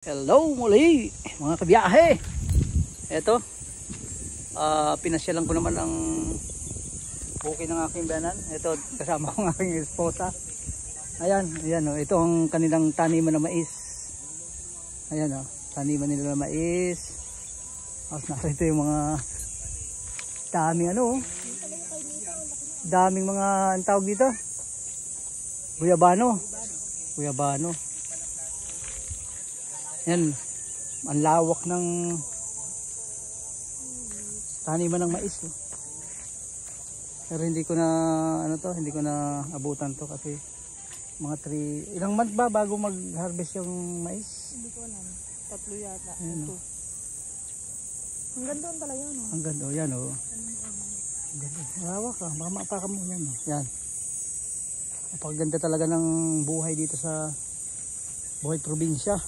Hello muli mga kabiyahe. Eto, pinasyalan ko naman ang bukid ng aking biyanan. Eto, kasama ko ng aking esposa. Ayan, ito ang kanilang taniman na mais. Ayan taniman nila na mais. Tapos narito yung mga daming daming mga ang tawag dito, guyabano. Yan, ang lawak ng taniman ng mais. Pero hindi ko na hindi ko na abutan to kasi mga 3 ilang month ba bago mag-harvest yung mais? Hindi ko alam. 3 yata. Ayan, ang ganda talaga yan. Ang ganda yan lawak baka mapaka mo yan Yan. Napakaganda talaga ng buhay dito sa buhay probinsya.